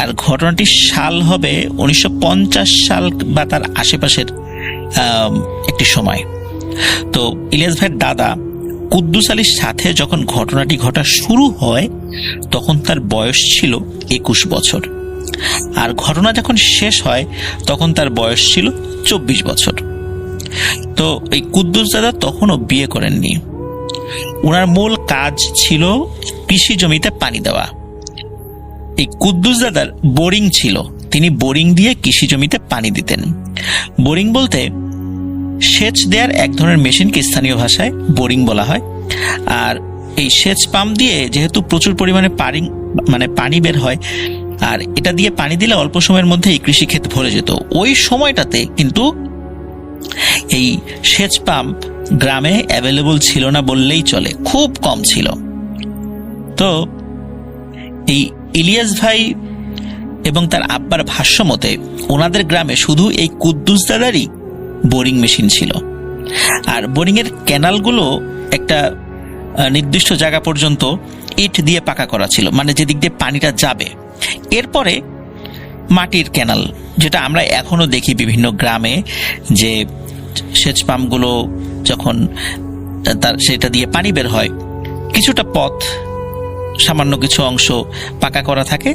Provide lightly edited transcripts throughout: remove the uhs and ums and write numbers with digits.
আর ঘটনাটি সাল হবে 1950 সাল বা তার আশেপাশের একটি সময়। তো ইলিয়াস ভাইয়ের দাদা কুদ্দুস আলীর সাথে যখন ঘটনাটি ঘটা শুরু হয় তখন তার বয়স ছিল 21 বছর, আর ঘটনা যখন শেষ হয় তখন তার বয়স ছিল 24 বছর। তো এই কুদ্দুস দাদা তখনও বিয়ে করেননি। ওনার মূল কাজ ছিল কৃষি জমিতে পানি দেওয়া। এই কুদ্দুস দাদার বোরিং ছিল, তিনি বোরিং দিয়ে কৃষি জমিতে পানি দিতেন। বোরিং বলতে সেচ দেওয়ার এক ধরনের মেশিনকে স্থানীয় ভাষায় বোরিং বলা হয়। আর এই সেচ পাম্প দিয়ে যেহেতু প্রচুর পরিমাণে পানি বের হয়, আর এটা দিয়ে পানি দিলে অল্প সময়ের মধ্যে এই কৃষিক্ষেত ভরে যেত। ওই সময়টাতে কিন্তু এই সেচ পাম্প গ্রামে অ্যাভেলেবল ছিল না বললেই চলে, খুব কম ছিল। তো এই ইলিয়াস ভাই এবং তার আব্বার ভাষ্য মতে ওনাদের গ্রামে শুধু এই কুদ্দুস দাদারই বোরিং মেশিন ছিল। আর বোরিং এর ক্যানালগুলো একটা নির্দিষ্ট জায়গা পর্যন্ত ইট দিয়ে পাকা করা ছিল, মানে যেদিক দিয়ে পানিটা যাবে। এরপরে মাটির ক্যানাল, যেটা আমরা এখনো দেখি বিভিন্ন গ্রামে, যে সেচ পাম্পগুলো যখন সেটা দিয়ে পানি বের হয়, কিছুটা পথ, সামান্য কিছু অংশ পাকা করা থাকে,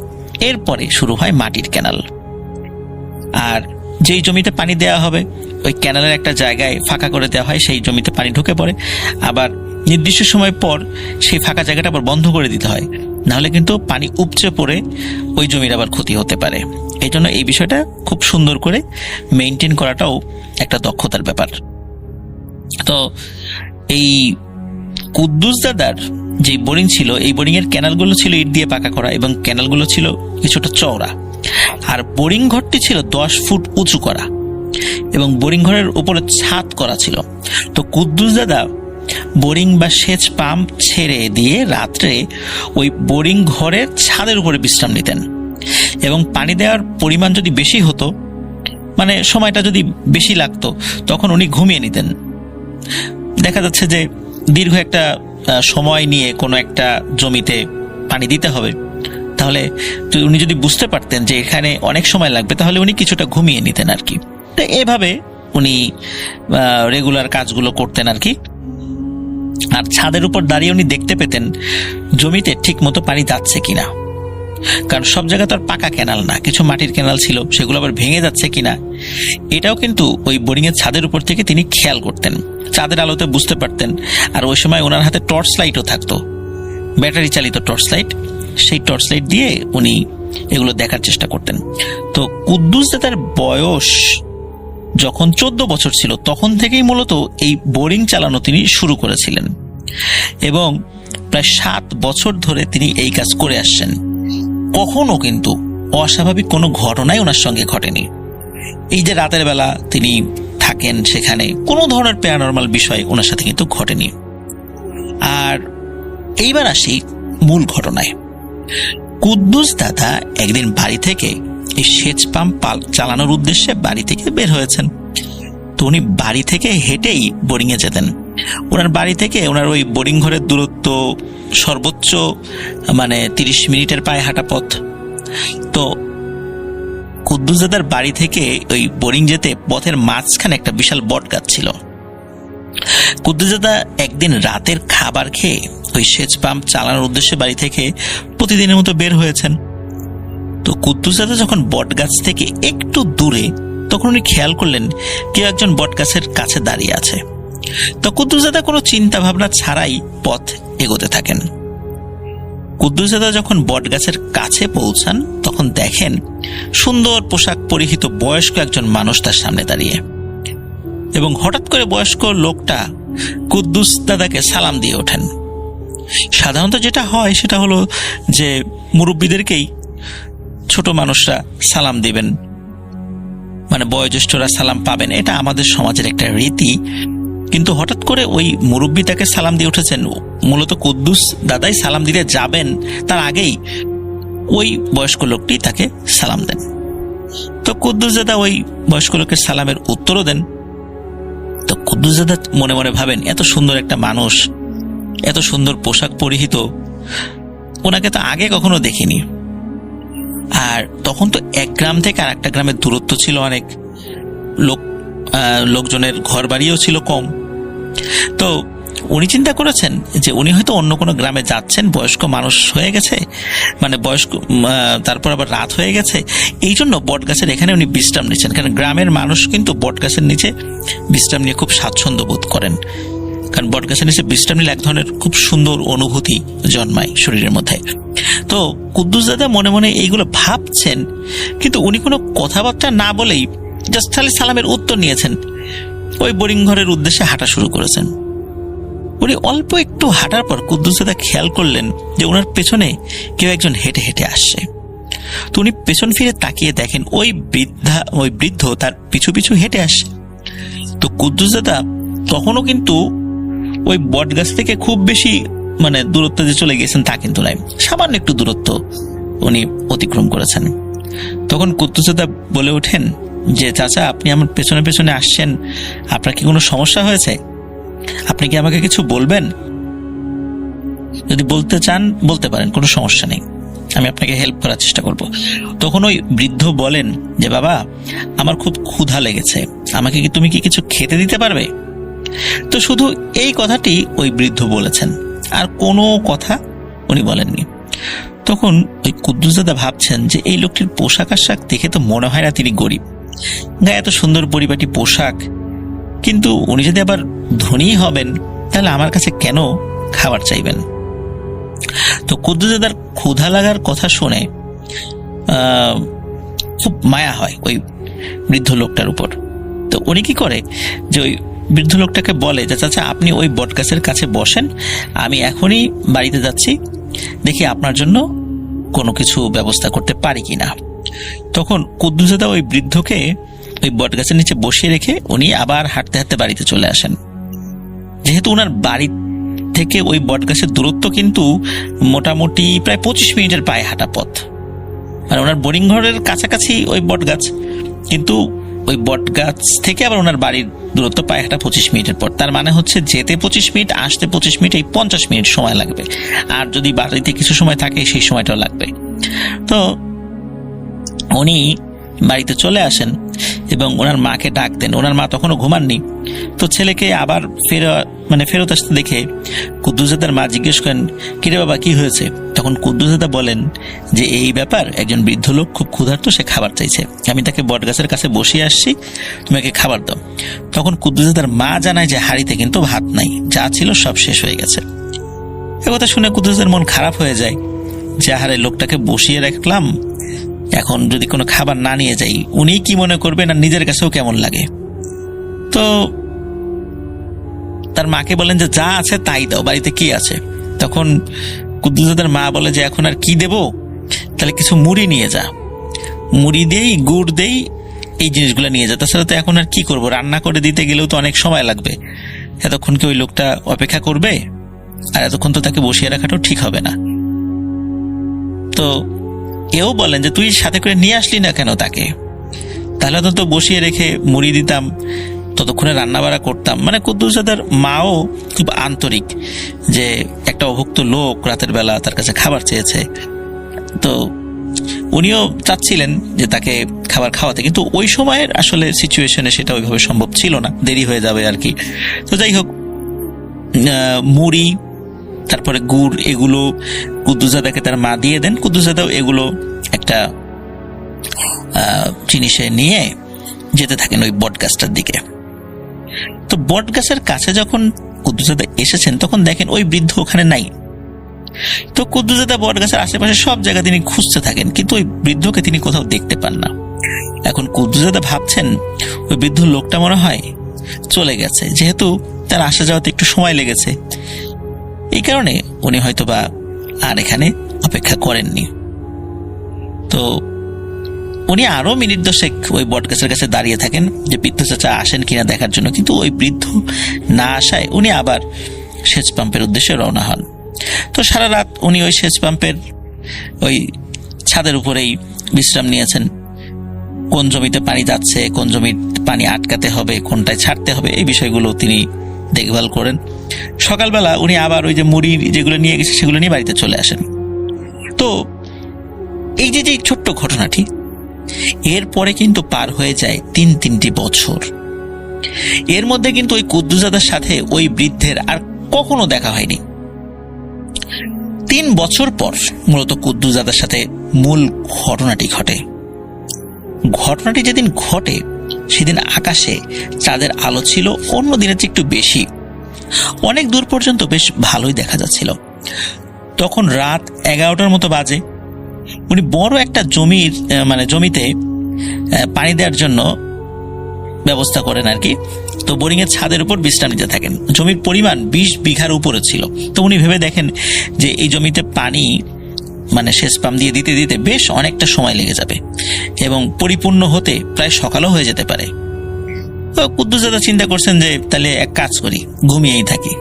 এরপরে শুরু হয় মাটির ক্যানাল। আর যেই জমিতে পানি দেওয়া হবে ওই ক্যানালের একটা জায়গায় ফাঁকা করে দেওয়া হয়, সেই জমিতে পানি ঢুকে পড়ে। আবার নির্দিষ্ট সময় পর সেই ফাঁকা জায়গাটা আবার বন্ধ করে দিতে হয়, নাহলে কিন্তু পানি উপচে পড়ে ওই জমির আবার ক্ষতি হতে পারে। এই জন্য এই বিষয়টা খুব সুন্দর করে মেনটেন করাটাও একটা দক্ষতার ব্যাপার। তো এই কুদ্দুস দাদার যে বোরিং ছিল, এই বোরিং এর ক্যানালগুলো ছিল ইট দিয়ে পাকা করা এবং ক্যানালগুলো ছিল কিছুটা চওড়া। আর বোরিং ঘরটি ছিল 10 ফুট উঁচু করা এবং বোরিং ঘরের উপরে ছাদ করা ছিল। তো কুদ্দুস দাদা বোরিং বা সেচ পাম্প ছেড়ে দিয়ে রাত্রে ওই বোরিং ঘরের ছাদের উপরে বিশ্রাম নিতেন এবং পানি দেওয়ার পরিমাণ যদি বেশি হতো, মানে সময়টা যদি বেশি লাগতো, তখন উনি ঘুমিয়ে নিতেন। দেখা যাচ্ছে যে দীর্ঘ একটা সময় নিয়ে কোনো একটা জমিতে পানি দিতে হবে, তাহলে উনি যদি বুঝতে পারতেন যে এখানে অনেক সময় লাগবে, তাহলে উনি কিছুটা ঘুমিয়ে নিতেন আর কি। তো এভাবে উনি রেগুলার কাজগুলো করতেন আর কি। আর ছাদের উপর দাঁড়িয়ে উনি দেখতে পেতেন জমিতে ঠিক মতো পানি যাচ্ছে কিনা, কারণ সব জায়গা তো আর পাকা ক্যানাল না, কিছু মাটির ক্যানাল ছিল, সেগুলো আবার ভেঙে যাচ্ছে কিনা এটাও কিন্তু ওই বোরিং এর ছাদের উপর থেকে তিনি খেয়াল করতেন, চাঁদের আলোতে বুঝতে পারতেন। আর ওই সময় ওনার হাতে টর্চ লাইটও থাকতো, ব্যাটারি চালিত টর্চ লাইট। সেই টর্চ লাইট দিয়ে উনি এগুলো দেখার চেষ্টা করতেন। তো কুদ্দুস দাদার বয়স যখন 14 বছর ছিল তখন থেকেই মূলত এই বোরিং চালানো তিনি শুরু করেছিলেন এবং প্রায় 7 বছর ধরে তিনি এই কাজ করে আসছেন। কখনো কিন্তু অস্বাভাবিক কোনো ঘটনাই ওনার সঙ্গে ঘটেনি। এই যে রাতের বেলা তিনি থাকেন, সেখানে কোনো ধরনের প্যারানরমাল বিষয় ওনার সাথে কিন্তু ঘটেনি। আর এইবার আসি মূল ঘটনায়। কুদ্দুস দাদা একদিন বাড়ি থেকে এই সেচ পাম্প চালানোর উদ্দেশ্যে বাড়ি থেকে বের হয়েছেন। তো উনি বাড়ি থেকে হেঁটেই বোরিং এ যেতেন। ওনার বাড়ি থেকে ওনার ওই বোরিং ঘরের দূরত্ব সর্বোচ্চ 30 মিনিটের পায়ে হাঁটা পথ। তো কুদ্দুস দাদার বাড়ি থেকে ওই বোরিং যেতে পথের মাঝখানে একটা বিশাল বট গাছ ছিল। কুদ্দুস দাদা একদিন রাতের খাবার খেয়ে ওই সেচ পাম্প চালানোর উদ্দেশ্যে বাড়ি থেকে প্রতিদিনের মতো বের হয়েছেন। তো কুদ্দুস দাদা যখন বট গাছ থেকে একটু দূরে, তখন উনি খেয়াল করলেন কেউ একজন বট গাছের কাছে দাঁড়িয়ে আছে। তো কুদ্দুস দাদা কোনো চিন্তা ভাবনা ছাড়াই পথ এগোতে থাকেন। কুদ্দুস দাদা যখন বট গাছের কাছে পৌঁছান তখন দেখেন সুন্দর পোশাক পরিহিত বয়স্ক একজন মানুষ তার সামনে দাঁড়িয়ে, এবং হঠাৎ করে বয়স্ক লোকটা কুদ্দুস দাদাকে সালাম দিয়ে ওঠেন। সাধারণত যেটা হয় সেটা হলো যে মুরব্বীদেরকেই ছোট মানুষরা সালাম দিবেন, বয়োজ্যেষ্ঠরা সালাম পাবেন, এটা আমাদের সমাজের একটা রীতি। কিন্তু হঠাৎ করে ওই মুরব্বী তাকে সালাম দিয়ে উঠেছেন। মূলত কুদ্দুস দাদাই সালাম দিতে যাবেন, তার আগেই ওই বয়স্ক লোকটি তাকে সালাম দেন। তো কুদ্দুস দাদা ওই বয়স্ক লোকের সালামের উত্তরও দেন। তো কুদ্দুস দাদা মনে মনে ভাবেন, এত সুন্দর একটা মানুষ, এত সুন্দর পোশাক পরিহিত, ওনাকে তো আগে কখনো দেখিনি। আর তখন তো এক গ্রাম থেকে আর একটা গ্রামের দূরত্ব ছিল অনেক, লোকজনের ঘর বাড়িও ছিল কম। তো উনি চিন্তা করেছেন যে উনি হয়তো অন্য কোনো গ্রামে যাচ্ছেন, বয়স্ক মানুষ হয়ে গেছে, মানে বয়স্ক, তারপর আবার রাত হয়ে গেছে, এই জন্য বটগাছের এখানে উনি বিশ্রাম নিচ্ছেন। কারণ গ্রামের মানুষ কিন্তু বটগাছের নিচে বিশ্রাম নিয়ে খুব স্বাচ্ছন্দ্য বোধ করেন, কারণ বটগাছের নিচে বিশ্রাম নিলে এক ধরনের খুব সুন্দর অনুভূতি জন্মায় শরীরের মধ্যে। তো কুদ্দুস দাদা মনে মনে এইগুলো ভাবছেন, কিন্তু উনি কোনো কথাবার্তা না বলেই জাস্ট খালি সালামের উত্তর নিয়েছেন, ওই বোরিং ঘরের উদ্দেশ্যে হাঁটা শুরু করেছেন। উনি অল্প একটু হাঁটার পর কুদ্দুস দাদা খেয়াল করলেন যে ওনার পেছনে কেউ একজন হেঁটে হেঁটে আসছে। তো উনি পেছন ফিরে তাকিয়ে দেখেন ওই বৃদ্ধ তার পিছু পিছু হেঁটে আসছে। তো কুদ্দুস দাদা তখনও কিন্তু ওই বট গাছ থেকে খুব বেশি মানে দূরত্ব যে চলে গেছেন তা কিন্তু নয়, সামান্য একটু দূরত্ব উনি অতিক্রম করেছেন। তখন কুদ্দুস দাদা বলে ওঠেন যে চাচা, আপনি আমার পেছনে পেছনে আসছেন, আপনার কি কোনো সমস্যা হয়েছে? আপনি কি আমাকে কিছু বলবেন? যদি বলতে চান বলতে পারেন, কোনো সমস্যা নেই, আমি আপনাকে হেল্প করার চেষ্টা করব। তখন ওই বৃদ্ধ বলেন যে বাবা, আমার খুব ক্ষুধা লেগেছে, আমাকে কি তুমি কি কিছু খেতে দিতে পারবে? তো শুধু এই কথাটি ওই বৃদ্ধ বলেছেন, আর কোনো কথা উনি বলেননি। তখন ওই কুদ্দুস দাদা ভাবছেন যে এই লোকটির পোশাক আশাক দেখে তো মনে হয় না তিনি গরিব, গায়ে এত সুন্দর পরিপাটি পোশাক, কিন্তু উনি যদি আবার ধনী হবেন তাহলে আমার কাছে কেন খাবার চাইবেন? তো কুদ্দুস দাদার ক্ষুধা লাগার কথা শুনে খুব মায়া হয় ওই বৃদ্ধ লোকটার উপর। তো উনি কি করে যে ওই বৃদ্ধ লোকটাকে বলে যে চাচা, আপনি ওই বটগাছের কাছে বসেন, আমি এখনই বাড়িতে যাচ্ছি, দেখি আপনার জন্য কোনো কিছু ব্যবস্থা করতে পারি কিনা। তখন কুদ্দুস দাদা ওই বৃদ্ধকে ওই বটগাছের নিচে বসিয়ে রেখে উনি আবার হাঁটতে হাঁটতে বাড়িতে চলে আসেন। যেহেতু ওনার বাড়ি থেকে ওই বটগাছের দূরত্ব কিন্তু মোটামুটি প্রায় 25 মিনিটের পায়ে হাঁটা পথ, মানে ওনার বোরিং ঘরের কাছাকাছি ওই বটগাছ, কিন্তু ওই বটগাছ থেকে আবার ওনার বাড়ির দূরত্ব পায়ে হাঁটা 25 মিনিটের পর। তার মানে হচ্ছে যেতে 25 মিনিট, আসতে 25 মিনিট, এই 50 মিনিট সময় লাগবে। আর যদি বাড়িতে কিছু সময় থাকে সেই সময়টাও লাগবে। তো উনি বাড়িতে চলে আসেন এবং ওনার মাকে ডাক দেন। ওনার মা তখনও ঘুমাননি। তো ছেলেকে আবার ফেরত আসতে দেখে কুদ্দুস দাদার মা জিজ্ঞেস করেন, কিরে বাবা, কি হয়েছে? তখন কুদ্দুস দাদা বলেন যে এই ব্যাপার, একজন বৃদ্ধ লোক খুব ক্ষুধার্ত, সে খাবার চাইছে, আমি তাকে বটগাছের কাছে বসিয়ে আসছি, তুমি ওকে খাবার দাও। তখন কুদ্দুস দাদার মা জানায় যে হাড়িতে কিন্তু ভাত নাই, যা ছিল সব শেষ হয়ে গেছে। একথা শুনে কুদ্দুস দাদার মন খারাপ হয়ে যায় যে আহারে, লোকটাকে বসিয়ে রাখলাম, এখন যদি কোনো খাবার না নিয়ে যাই উনি কি মনে করবেন, আর নিজের কাছেও কেমন লাগে। তো তার মাকে বলেন যে যা আছে তাই দাও, বাড়িতে কি আছে? তখন কুদ্দুস দাদার মা বলে যে এখন আর কি দেব, তাহলে কিছু মুড়ি নিয়ে যা, মুড়ি দেই, গুড় দেই, এই জিনিসগুলো নিয়ে যা, তাছাড়া তো এখন আর কি করবো, রান্না করে দিতে গেলেও তো অনেক সময় লাগবে, এতক্ষণ কি ওই লোকটা অপেক্ষা করবে? আর এতক্ষণ তো তাকে বসিয়ে রাখাটাও ঠিক হবে না। তো এও বলেন যে তুই সাথে করে নিয়ে আসলি না কেন তাকে, তাহলে তো বসিয়ে রেখে মুড়ি দিতাম, ততক্ষণে রান্না বাড়া করতাম। মানে কুদ্দুস দাদার মাও খুব আন্তরিক যে একটা অভুক্ত লোক রাতের বেলা তার কাছে খাবার চেয়েছে, তো উনিও চাচ্ছিলেন যে তাকে খাবার খাওয়াতে, কিন্তু ওই সময়ের আসলে সিচুয়েশনে সেটা ওইভাবে সম্ভব ছিল না, দেরি হয়ে যাবে আর কি। তো যাই হোক, মুড়ি তারপরে গুড় এগুলো কুদ্দুস দাদাকে তার মা দিয়ে দেন। কুদ্দুস দাদাও এগুলো একটা জিনিসে নিয়ে যেতে থাকেন ওই বটগাছটার দিকে। তো বটগাছের কাছে যখন কুদ্দুস দাদা এসেছেন তখন দেখেন ওই বৃদ্ধ ওখানে নাই। তো কুদ্দুস দাদা বটগাছের আশেপাশে সব জায়গা তিনি খুঁজতে থাকেন, কিন্তু ওই বৃদ্ধকে তিনি কোথাও দেখতে পান না। এখন কুদ্দুস দাদা ভাবছেন ওই বৃদ্ধ লোকটা মনে হয় চলে গেছে, যেহেতু তার আসা যাওয়াতে একটু সময় লেগেছে, এই কারণে উনি হয়তোবা আর এখানে অপেক্ষা করেননি। তো উনি আরো মিনিট 10 ওই বটগাছের কাছে দাঁড়িয়ে থাকেন যে বৃদ্ধ চাচা আসেন কিনা দেখার জন্য, কিন্তু ওই বৃদ্ধ না আসায় উনি আবার সেচ পাম্পের উদ্দেশ্যে রওনা হন। তো সারা রাত উনি ওই সেচ পাম্পের ওই ছাদের উপরেই বিশ্রাম নিয়েছেন। কোন জমিতে পানি যাচ্ছে, কোন জমির পানি আটকাতে হবে, কোনটায় ছাড়তে হবে, এই বিষয়গুলো তিনি দেখভাল করেন। সকালবেলা উনি আবার ওই যে মুড়ি যেগুলো নিয়ে গেছে সেগুলো নিয়ে বাড়িতে চলে আসেন। তো এই যে ছোট্ট ঘটনাটি, এরপরে কিন্তু পার হয়ে যায় 3 বছর। এর মধ্যে কিন্তু ওই কুদ্দুসজাদার সাথে ওই বৃদ্ধের আর কখনো দেখা হয়নি। 3 বছর পর মূলত কুদ্দুসজাদার সাথে মূল ঘটনাটি ঘটে। ঘটনাটি যেদিন ঘটে সেদিন আকাশে চাঁদের আলো ছিল অন্য দিনের চেয়ে একটু বেশি, অনেক দূর পর্যন্ত বেশ ভালোই দেখা যাচ্ছিল। তখন রাত 11টার মতো বাজে। উনি বড় একটা জমিতে পানি দেওয়ার জন্য ব্যবস্থা করেন আর কি। তো বোরিং এর ছাদের উপর বিশ্রাম নিতে থাকেন। জমির পরিমাণ 20 বিঘার উপরে ছিল। তো উনি ভেবে দেখেন যে এই জমিতে পানি সেচ পাম্প দিয়ে দিতে দিতে বেশ অনেকটা সময় লেগে যাবে এবং পরিপূর্ণ হতে প্রায় সকালও হয়ে যেতে পারে। তো কুদ্দুসজাদা চিন্তা করছেন যে তাহলে এক কাজ করি, ঘুমিয়েই থাকি।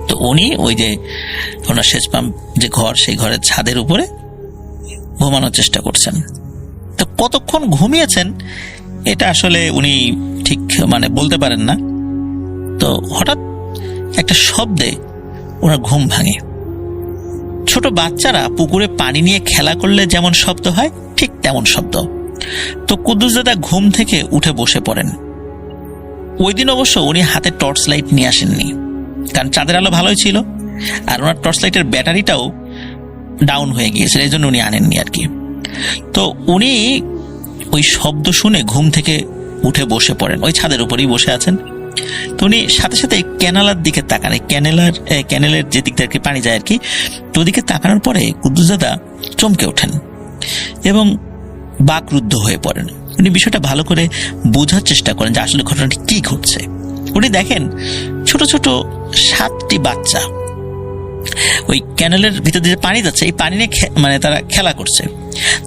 তো উনি ওই যে ওনার সেচ পাম্প যে ঘর, সেই ঘরের ছাদের উপরে ঘুমানোর চেষ্টা করছেন। তো কতক্ষণ ঘুমিয়েছেন এটা আসলে উনি ঠিক বলতে পারেন না। তো হঠাৎ একটা শব্দে ওনার ঘুম ভাঙে। ছোট বাচ্চারা পুকুরে পানি নিয়ে খেলা করলে যেমন শব্দ হয় ঠিক তেমন শব্দ। তো কুদ্দুসজাদা ঘুম থেকে উঠে বসে পড়েন। ওই দিন অবশ্য উনি হাতে টর্চ লাইট নিয়ে আসেননি, কারণ চাঁদের আলো ভালোই ছিল আর ওনার টর্চ লাইটের ব্যাটারিটাও ডাউন হয়ে গিয়েছিল, এই জন্য উনি আনেননি আর কি। তো উনি ওই শব্দ শুনে ঘুম থেকে উঠে বসে পড়েন, ওই ছাদের উপরেই বসে আছেন। তো উনি সাথে সাথে ক্যানেলার দিকে তাকান, ক্যানেলের যে দিক থেকে পানি যায় আর কি। তো ওদিকে তাকানোর পরে কুদ্দুসজাদা চমকে ওঠেন এবং বাকরুদ্ধ হয়ে পড়েন। উনি বিষয়টা ভালো করে বোঝার চেষ্টা করেন যে আসলে ঘটনাটি কি ঘটছে। উনি দেখেন ছোট ছোট 7টি বাচ্চা ওই ক্যানেলের ভিতর দিয়ে পানি যাচ্ছে, এই পানি নিয়ে তারা খেলা করছে।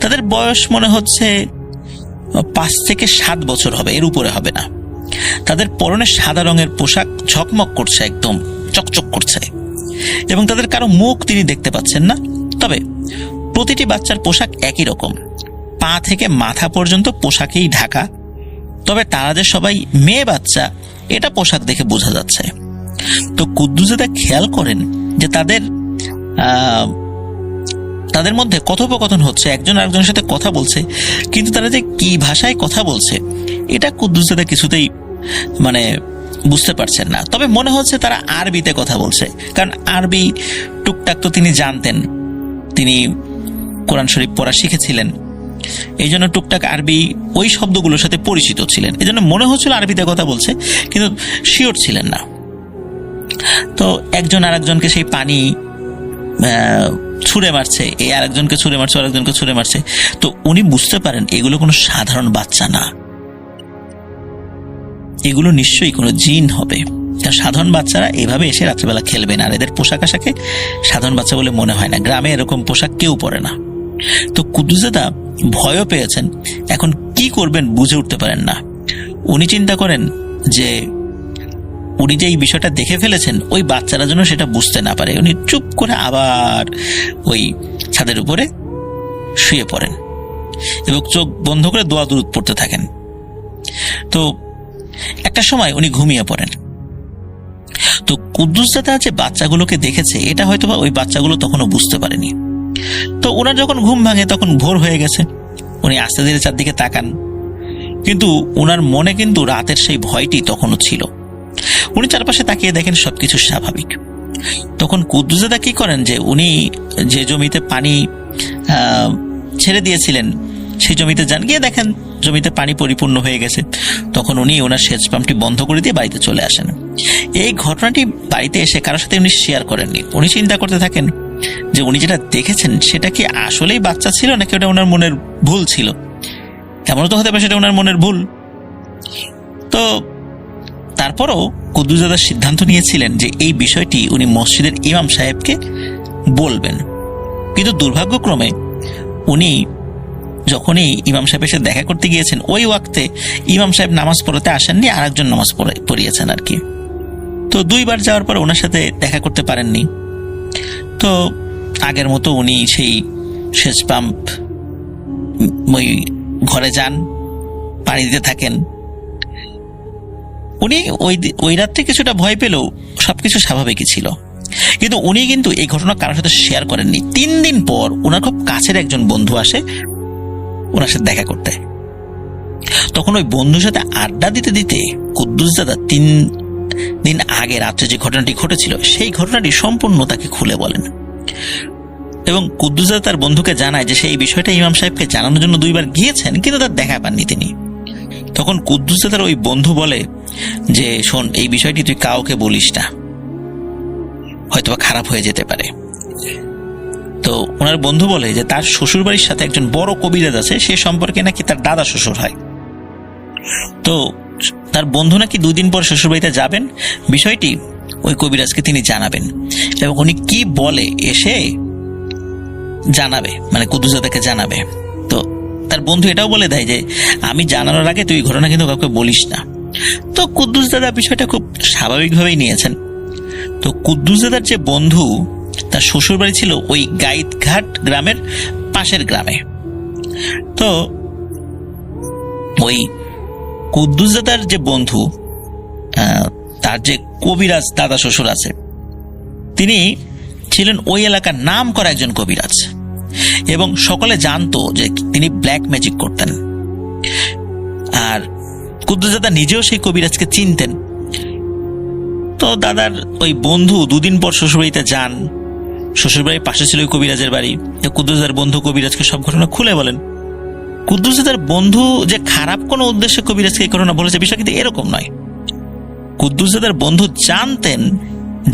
তাদের বয়স মনে হচ্ছে 5 থেকে 7 বছর হবে, এর উপরে হবে না। তাদের পরনে সাদা রঙের পোশাক ঝকমক করছে, একদম চকচক করছে এবং তাদের কারো মুখ তিনি দেখতে পাচ্ছেন না। তবে প্রতিটি বাচ্চার পোশাক একই রকম, পা থেকে মাথা পর্যন্ত পোশাকেই ঢাকা। তবে তারা যে সবাই মেয়ে বাচ্চা এটা পোশাক দেখে বোঝা যাচ্ছে। তো কুদ্দুসজাদা খেয়াল করেন যে তাদের মধ্যে কথোপকথন হচ্ছে, একজন আরেকজনের সাথে কথা বলছে, কিন্তু তারা যে কি ভাষায় কথা বলছে এটা কুদ্দুসজাদা কিছুতেই বুঝতে পারছেন না। তবে মনে হচ্ছে তারা আরবিতে কথা বলছে, কারণ আরবি টুকটাক তো তিনি জানতেন, তিনি কোরআন শরীফ পড়া শিখেছিলেন, এই জন্য টুকটাক আরবি ওই শব্দগুলোর সাথে পরিচিত ছিলেন। এই জন্য মনে হচ্ছিল আরবিতে কথা বলছে, কিন্তু শিওর ছিলেন না। তো একজন আরেকজনকে সেই পানি ছুঁড়ে মারছে, এই আরেকজনকে ছুঁড়ে মারছে, আরেকজনকে ছুঁড়ে মারছে। তো উনি বুঝতে পারেন এগুলো কোনো সাধারণ বাচ্চা না, এগুলো নিশ্চয়ই কোনো জিন হবে। সাধারণ বাচ্চারা এভাবে এসে রাত্রিবেলা খেলবে না, আর এদের পোশাক আশাকে সাধারণ বাচ্চা বলে মনে হয় না। গ্রামে এরকম পোশাক কেউ পরে না। তো কুদ্দুসজাদা ভয়ও পেয়েছেন, এখন কি করবেন বুঝে উঠতে পারেন না। উনি চিন্তা করেন যে উনি যে এই বিষয়টা দেখে ফেলেছেন ওই বাচ্চারা যেন সেটা বুঝতে না পারে। উনি চুপ করে আবার ওই ছাদের উপরে শুয়ে পড়েন এবং চোখ বন্ধ করে দোয়া দুরূদ পড়তে থাকেন। তো একটা সময় উনি ঘুমিয়ে পড়েন। তো কুদ্দুসজাদা যে বাচ্চাগুলোকে দেখেছে এটা হয়তো ওই বাচ্চাগুলো তখনও বুঝতে পারেনি। তো ওনার যখন ঘুম ভাঙে তখন ভোর হয়ে গেছে। উনি আস্তে ধীরে চারদিকে তাকান, কিন্তু ওনার মনে কিন্তু রাতের সেই ভয়টি তখনও ছিল। উনি চারপাশে তাকিয়ে দেখেন সবকিছু স্বাভাবিক। তখন কুদ্দুসজাদা কি করেন যে উনি যে জমিতে পানি ছেড়ে দিয়েছিলেন সেই জমিতে যান, গিয়ে দেখেন জমিতে পানি পরিপূর্ণ হয়ে গেছে। তখন উনি ওনার সেচ পাম্পটি বন্ধ করে দিয়ে বাড়িতে চলে আসেন। এই ঘটনাটি বাড়িতে এসে কারোর সাথে উনি শেয়ার করেননি। উনি চিন্তা করতে থাকেন যে উনি যেটা দেখেছেন সেটা কি আসলেই বাচ্চা ছিল নাকি ওটা ওনার মনের ভুল ছিল। এমনও তো হতে পারে সেটা ওনার মনের ভুল। তো তারপরও কুদ্দুসজাদা সিদ্ধান্ত নিয়েছিলেন যে এই বিষয়টি উনি মসজিদের ইমাম সাহেবকে বলবেন। কিন্তু দুর্ভাগ্যক্রমে উনি যখনই ইমাম সাহেব এসে দেখা করতে গিয়েছেন ওই ওয়াক্তে ইমাম সাহেব নামাজ পড়াতে আসেননি, আর একজন নামাজ পড়িয়েছেন আর কি। তো 2 বার যাওয়ার পর ওনার সাথে দেখা করতে পারেননি। তো আগের মতো উনি সেই সেচ পাম্প ওই ঘরে যান, পানি দিতে থাকেন। উনি ওই রাত্রে কিছুটা ভয় পেলেও সবকিছু স্বাভাবিকই ছিল। কিন্তু উনি কিন্তু এই ঘটনা কারোর সাথে শেয়ার করেননি। 3 দিন পর ওনার খুব কাছের একজন বন্ধু আসে ওনার সাথে দেখা করতে। তখন ওই বন্ধুর সাথে আড্ডা দিতে দিতে কুদ্দুস দাদা 3 দিন আগে রাত্রে যে ঘটনাটি ঘটেছিল সেই ঘটনাটি সম্পূর্ণ তাকে খুলে বলেন, এবং কুদ্দুস দাদা তার বন্ধুকে জানায় যে সেই বিষয়টা ইমাম সাহেবকে জানানোর জন্য 2 বার গিয়েছেন, কিন্তু তার দেখা পাননি তিনি। তখন কুদ্দুস দাদার ওই বন্ধু বলে যে শোন, এই বিষয়টি তুই কাউকে বলিস না, হয়তোবা খারাপ হয়ে যেতে পারে। তো ওনার বন্ধু বলে যে তার শ্বশুর বাড়ির সাথে একজন বড় কবিরাজ আছে, সে সম্পর্কে নাকি তার দাদা শ্বশুর হয়। তো তার বন্ধু নাকি 2 দিন পর শ্বশুর বাড়িতে যাবেন, বিষয়টি ওই কবিরাজকে তিনি জানাবেন, এবং উনি কি বলে এসে জানাবে, মানে কুদ্দুস দাদাকে জানাবে। তো তার বন্ধু এটাও বলে দেয় যে আমি জানানোর আগে তুই ঘটনা কিন্তু কাউকে বলিস না। তো কুদ্দুস দাদা বিষয়টা খুব স্বাভাবিকভাবেই নিয়েছেন। তো কুদ্দুস দাদার যে বন্ধু, তার শ্বশুর বাড়ি ছিল ওই গাইতঘাট গ্রামের পাশের গ্রামে। তো ওই কুদ্দুস দাদার যে বন্ধু, তার যে কবিরাজ দাদা শ্বশুর আছে, তিনি ছিলেন ওই এলাকার নাম করা একজন কবিরাজ, এবং সকলে জানতো যে তিনি ব্ল্যাক ম্যাজিক করতেন। আর কুদ্দুস দাদা নিজেও সেই কবিরাজকে চিনতেন। তো দাদার ওই বন্ধু 2 দিন পর শ্বশুরবাড়িতে যান। শ্বশুরবাড়ির পাশে ছিল ওই কবিরাজের বাড়ি। কুদ্দুস দাদার বন্ধু কবিরাজকে সব ঘটনা খুলে বলেন। কুদ্দুস দাদার বন্ধু যে খারাপ কোনো উদ্দেশ্যে কবিরাজকে এই ঘটনা বলেছে, বিষয় কিন্তু এরকম নয়। কুদ্দুস দাদার বন্ধু জানতেন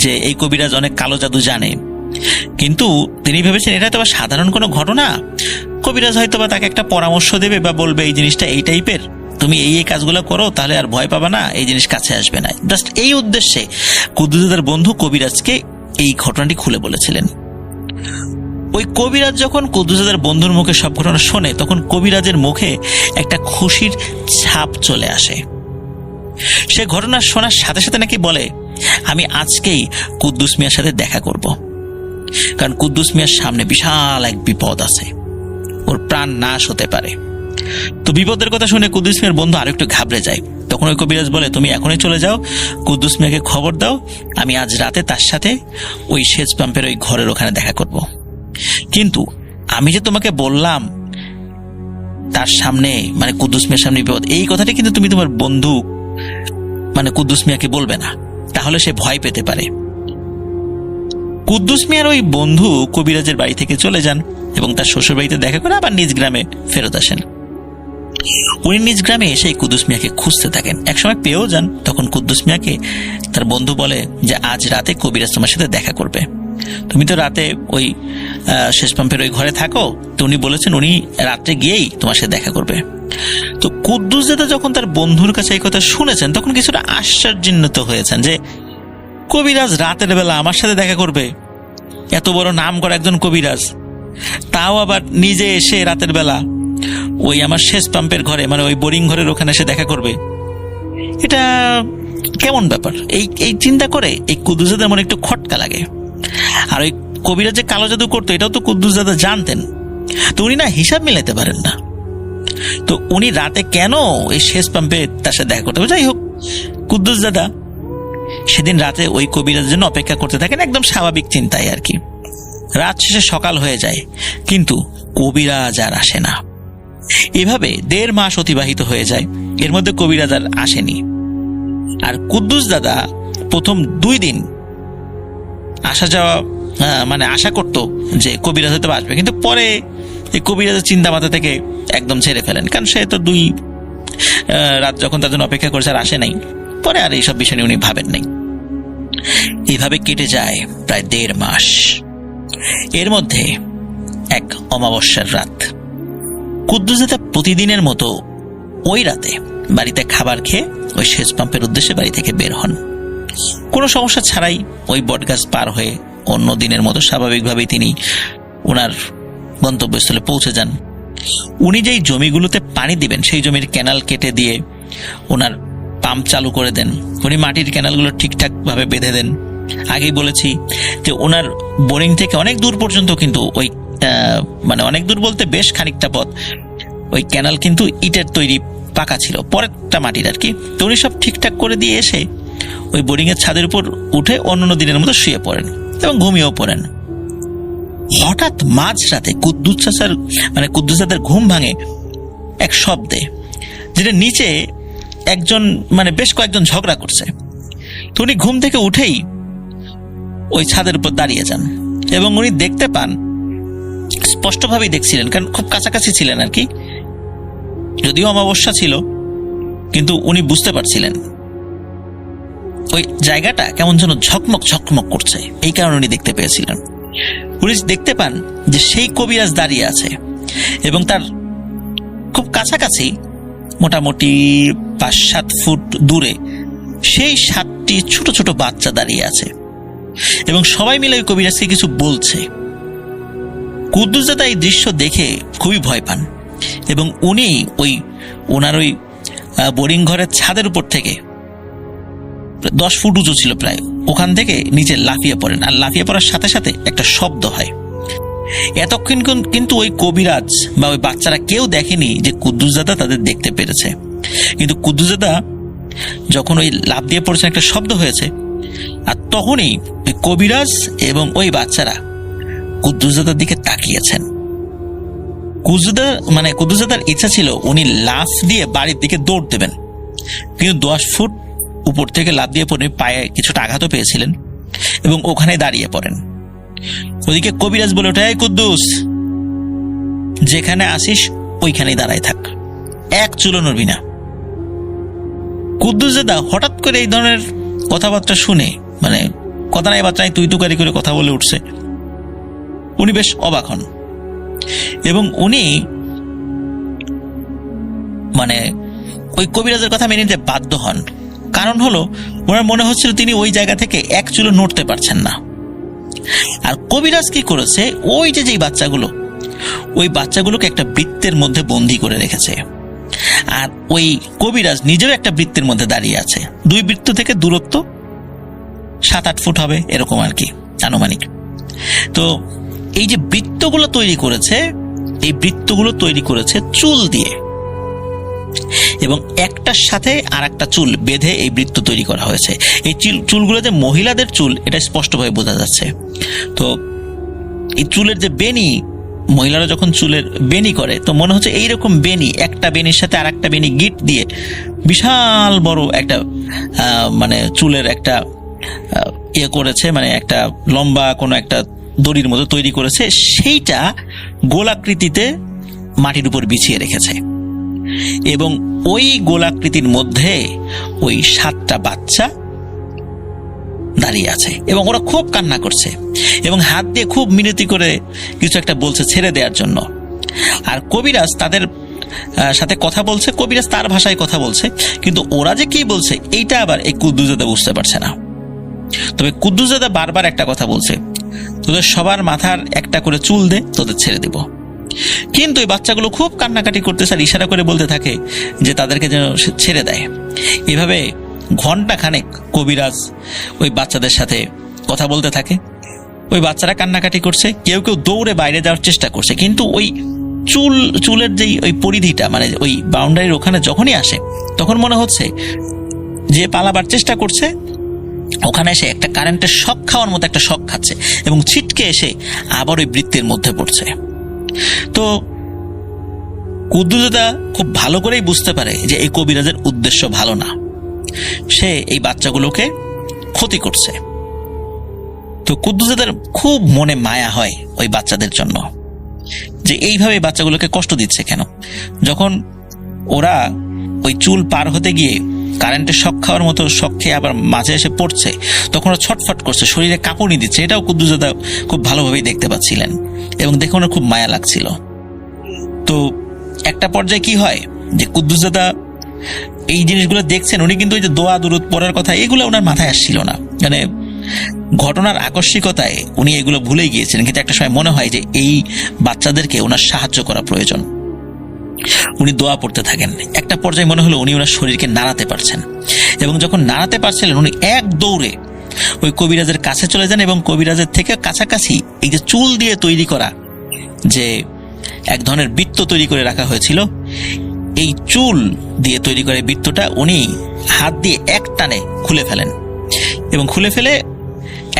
যে এই কবিরাজ অনেক কালো জাদু জানে, কিন্তু তিনি ভেবেছেন এটা হয়তো সাধারণ কোনো ঘটনা, কবিরাজ হয়তো বা তাকে একটা পরামর্শ দেবে বা বলবে এই জিনিসটা এই টাইপের, তুমি এই এই কাজগুলো করো, তাহলে আর ভয় পাবা না, এই জিনিস কাছে আসবে না। জাস্ট এই উদ্দেশ্যে কুদ্দুস দাদার বন্ধু কবিরাজকে এই ঘটনাটি খুলে বলেছিলেন। ওই কবিরাজ যখন কুদ্দুস দাদার বন্ধুর মুখে সব ঘটনা শোনে, তখন কবিরাজের মুখে একটা খুশির ছাপ চলে আসে। সে ঘটনা শোনার সাথে সাথে নাকি বলে, আমি আজকেই কুদ্দুস মিয়ার সাথে দেখা করব, কারণ কুদ্দুস মিয়ার সামনে বিশাল এক বিপদ আছে, ওর প্রাণ নাশ হতে পারে। তো বিপদের কথা শুনে কুদ্দুস মিয়ার বন্ধু আরেকটু ঘাবড়ে যায়। তখন ওই কবিরাজ বলে, তুমি এখনই চলে যাও, কুদ্দুস মিয়াকে খবর দাও, আমি আজ রাতে তার সাথে ওই সেচ পাম্পের ওই ঘরের ওখানে দেখা করব, কিন্তু আমি যে তোমাকে বললাম তার সামনে, মানে কুদ্দুস মিয়ার সামনে বিপদ, এই কথাটা কিন্তু তুমি তোমার বন্ধু মানে কুদ্দুস মিয়াকে বলবে না, তাহলে সে ভয় পেতে পারে। কুদ্দুস মিয়ার ওই বন্ধু কবিরাজের বাড়ি থেকে চলে যান এবং তার শ্বশুর বাড়িতে দেখা করে আবার নিজ গ্রামে ফেরত আসেন। উনি নিজ গ্রামে এসে কুদ্দুস মিয়াকে খুঁজতে থাকেন। একসময় পেয়েও যান। তখন কুদ্দুস মিয়াকে তার বন্ধু বলে যে আজ রাতে কবিরাজ তোমার সাথে দেখা করবে, তুমি তো রাতে ওই শেষ পাম্পের ওই ঘরে থাকো, তো উনি বলেছেন উনি রাত্রে গিয়েই তোমার সাথে দেখা করবে। তো কুদ্দুস দাদা যখন তার বন্ধুর কাছে এই কথা শুনেছেন, তখন কিছুটা আশ্চর্যান্বিত হয়েছেন যে কবিরাজ রাতের বেলা আমার সাথে দেখা করবে, এত বড় নাম করা একজন কবিরাজ, তাও আবার নিজে এসে রাতের বেলা ওই আমার শেষ পাম্পের ঘরে, মানে ওই বোরিং ঘরের ওখানে এসে দেখা করবে, এটা কেমন ব্যাপার? এই চিন্তা করে এই কুদ্দুস দাদার মনে একটু খটকা লাগে। আর ওই কবিরাজ যে কালো জাদু করতো এটাও তো কুদ্দুস দাদা জানতেন, তো উনি না হিসাব মিলাতে পারেন না। তো উনি রাতে কেন এই শেষ পাম্পে তার সাথে দেখা করতে হবে? যাই হোক, কুদ্দুস দাদা সেদিন রাতে ওই কবিরাজের জন্য অপেক্ষা করতে থাকেন, একদম স্বাভাবিক চিন্তায় আর কি। রাত শেষে সকাল হয়ে যায়, কিন্তু কবিরাজ আর আসে না। এভাবে 1.5 মাস অতিবাহিত হয়ে যায়, এর মধ্যে কবিরাজ আর আসেনি। আর কুদ্দুস দাদা প্রথম 2 দিন আসা যাওয়া মানে আশা করতো যে কবিরাজ হয়তো আসবে, কিন্তু পরে এই কবিরাজের চিন্তা মাথা থেকে একদম ছেড়ে ফেলেন, কারণ সে তো 2 রাত যখন তার জন্য অপেক্ষা করছে আর আসে নাই, পরে আর এইসব বিষয় নিয়ে উনি ভাবেন নাই। এইভাবে কেটে যায় প্রায় 1.5 মাস। এর মধ্যে এক অমাবস্যার রাত কুদ্দুস দাদা প্রতিদিনের মতো ওই রাতে বাড়িতে খাবার খেয়ে ওই সেচ পাম্পের উদ্দেশ্যে বাড়ি থেকে বের হন। কোনো সমস্যা ছাড়াই ওই বটগাছ পার হয়ে অন্য দিনের মতো স্বাভাবিকভাবেই তিনি ওনার গন্তব্যস্থলে পৌঁছে যান। উনি যেই জমিগুলোতে পানি দিবেন সেই জমির ক্যানাল কেটে দিয়ে ওনার পাম্প চালু করে দেন। উনি মাটির ক্যানালগুলো ঠিকঠাক ভাবে বেঁধে দেন। আগেই বলেছি যে ওনার বোরিং থেকে অনেক দূর পর্যন্ত কিন্তু ওই মানে অনেক দূর বলতে বেশ খানিকটা পথ ওই ক্যানাল কিন্তু ইটের তৈরি, পাকা ছিল, পরেরটা মাটির আর কি। তো উনি সব ঠিকঠাক করে দিয়ে এসে ওই বোরিং এর ছাদের উপর উঠে অন্য দিনের মতো শুয়ে পড়েন। এবং ঘুমিয়েও পড়েন। হঠাৎ মাঝরাতে কুদ্দুস চাচার ঘুম ভাঙে এক শব্দে, যেটা নিচে বেশ কয়েকজন ঝগড়া করছে। তো উনি ঘুম থেকে উঠেই ওই ছাদের উপর দাঁড়িয়ে যান এবং উনি দেখতে পান, স্পষ্টভাবেই দেখছিলেন, কারণ খুব কাছাকাছি ছিলেন আর কি, যদিও অমাবস্যা ছিল, কিন্তু উনি বুঝতে পারছিলেন ওই জায়গাটা কেমন যেন ঝকমক ঝকমক করছে। এই কারণে উনি দেখতে পেয়েছিলেন। উনি দেখতে পান যে সেই কবিরাজ দাঁড়িয়ে আছে এবং তার খুব কাছাকাছি, মোটামুটি 5-7 ফুট দূরে, সেই 7টি ছোট ছোট বাচ্চা দাঁড়িয়ে আছে এবং সবাই মিলে ওই কবিরাজকে কিছু বলছে। কুদ্দুস দাদা এই দৃশ্য দেখে খুবই ভয় পান এবং উনি ওনার বোরিং ঘরের ছাদের উপর থেকে 10 ফুট উঁচু ছিল প্রায়, ওখান থেকে নিচে লাফিয়ে পড়েন। আর লাফিয়ে পড়ার সাথে সাথে একটা শব্দ হয়। এতক্ষণ কিন্তু ওই কবিরাজ বা ওই বাচ্চারা কেউ দেখেনি যে কুদ্দুস দাদা তাদের দেখতে পেরেছে। কিন্তু কুদ্দুস দাদা যখন ওই লাফ দিয়ে পড়েছেন, একটা শব্দ হয়েছে, আর তখনই ওই কবিরাজ এবং ওই বাচ্চারা কুদ্দুস দাদার দিকে তাকিয়েছেন। কুদ্দুস দাদার ইচ্ছা ছিল উনি লাফ দিয়ে বাড়ির দিকে দৌড় দেবেন, কিন্তু 10 ফুট উপর থেকে লাফ দিয়ে পড়ে পায়ে কিছুটা আঘাতও পেয়েছিলেন এবং ওখানে দাঁড়িয়ে পড়েন। ওদিকে কবিরাজ বলে ওঠে, এই কুদ্দুস, যেখানে আসিস ওইখানেই দাঁড়ায় থাক, এক চুলো নড়বি না। কুদ্দুস দাদা হঠাৎ করে এই ধরনের কথাবার্তা শুনে, কথা নাই বার্তা নাই, তুই তুকারি করে কথা বলে উঠছে, উনি বেশ অবাক হন এবং উনি ওই কবিরাজের কথা মেনে নিতে বাধ্য হন। কারণ হলো, ওনার মনে হচ্ছিল তিনি ওই জায়গা থেকে এক চুলো নড়তে পারছেন না। আর কবিরাজ কি করেছে, যেই বাচ্চাগুলোকে একটা বৃত্তের মধ্যে বন্দী করে রেখেছে, আর ওই কবিরাজ নিজেও একটা বৃত্তের মধ্যে দাঁড়িয়ে আছে। 2 বৃত্ত থেকে দূরত্ব 7-8 ফুট হবে, এরকম আর কি আনুমানিক। তো এই যে বৃত্তগুলো তৈরি করেছে, এই বৃত্তগুলো তৈরি করেছে চুল দিয়ে, এবং একটার সাথে আর একটা চুল বেঁধে এই বৃত্ত তৈরি করা হয়েছে। এই চুলগুলো যে মহিলাদের চুল, এটা স্পষ্টভাবে বোঝা যাচ্ছে। তো এই চুলের যে বেনি, মহিলারা যখন চুলের বেনি করে, তো মনে হচ্ছে এইরকম বেনি, একটা বেনির সাথে আর একটা বেনি গিট দিয়ে বিশাল বড় একটা চুলের একটা করেছে, একটা লম্বা কোনো একটা দড়ির মতো তৈরি করেছে, সেইটা গোলাকৃতিতে মাটির উপর বিছিয়ে রেখেছে এবং ওই গোলাকৃতির মধ্যে ওই 7টা বাচ্চা দাঁড়িয়ে আছে এবং ওরা খুব কান্না করছে এবং হাত দিয়ে খুব মিনতি করে কিছু একটা বলছে ছেড়ে দেওয়ার জন্য। আর কবিরাজ তাদের সাথে কথা বলছে, কবিরাজ তার ভাষায় কথা বলছে, কিন্তু ওরা যে কি বলছে এইটা আবার এই কুদ্দুস দাদা বুঝতে পারছে না। তবে কুদ্দুস দাদা বারবার একটা কথা বলছে, তোদের সবার মাথার একটা করে চুল দে, তোদের ছেড়ে দিব। কিন্তু এই বাচ্চাগুলো খুব কান্নাকাটি করতেছে আর ইশারা করে বলতে থাকে যে তাদেরকে যেন ছেড়ে দেয়। এভাবে ঘন্টাখানেক কবিরাজ ওই বাচ্চাদের সাথে কথা বলতে থাকে। ওই বাচ্চারা কান্নাকাটি করছে, কেউ কেউ দৌড়ে বাইরে যাওয়ার চেষ্টা করছে, কিন্তু ওই চুলের যেই ওই পরিধিটা, ওই বাউন্ডারির ওখানে যখনই আসে, তখন মনে হচ্ছে যে পালাবার চেষ্টা করছে, ওখানে এসে একটা কারেন্টের শক খাওয়ার মতো একটা শক খাচ্ছে এবং ছিটকে এসে আবার ওই বৃত্তের মধ্যে পড়ছে। তো কুদ্দুস দাদা খুব ভালো করেই বুঝতে পারে যে এই কবিরাজের উদ্দেশ্য ভালো না, সে এই বাচ্চাগুলোকে ক্ষতি করছে। তো কুদ্দুস দাদার খুব মনে মায়া হয় ওই বাচ্চাদের জন্য, যে এইভাবে বাচ্চাগুলোকে কষ্ট দিচ্ছে কেন। যখন ওরা ওই চুল পার হতে গিয়ে কারেন্টের শক খাওয়ার মতো শক খেয়ে আবার মাঝে এসে পড়ছে, তখন ওরা ছটফট করছে, শরীরে কাঁপুনি দিচ্ছে, এটাও কুদ্দুস দাদা খুব ভালোভাবেই দেখতে পাচ্ছিলেন এবং দেখে ওনার খুব মায়া লাগছিল। তো একটা পর্যায়ে কি হয় যে কুদ্দুস দাদা এই জিনিসগুলো দেখছেন, উনি কিন্তু ওই যে দোয়া দুরুদ পড়ার কথা, এগুলো ওনার মাথায় আসছিল না, ঘটনার আকস্মিকতায় উনি এগুলো ভুলে গিয়েছেন। কিন্তু একটা সময় মনে হয় যে এই বাচ্চাদেরকে ওনার সাহায্য করা প্রয়োজন, উনি দোয়া পড়তে থাকেন। একটা পর্যায়ে মনে হলো উনি ওনার শরীরকে নাড়াতে পারছেন, এবং যখন নাড়াতে পারছিলেন উনি এক দৌড়ে ওই কবিরাজের কাছে চলে যান এবং কবিরাজের থেকে কাছাকাছি এই যে চুল দিয়ে তৈরি করা যে এক ধরনের বৃত্ত তৈরি করে রাখা হয়েছিল, এই চুল দিয়ে তৈরি করে বৃত্তটা উনি হাত দিয়ে এক টানে খুলে ফেলেন এবং খুলে ফেলে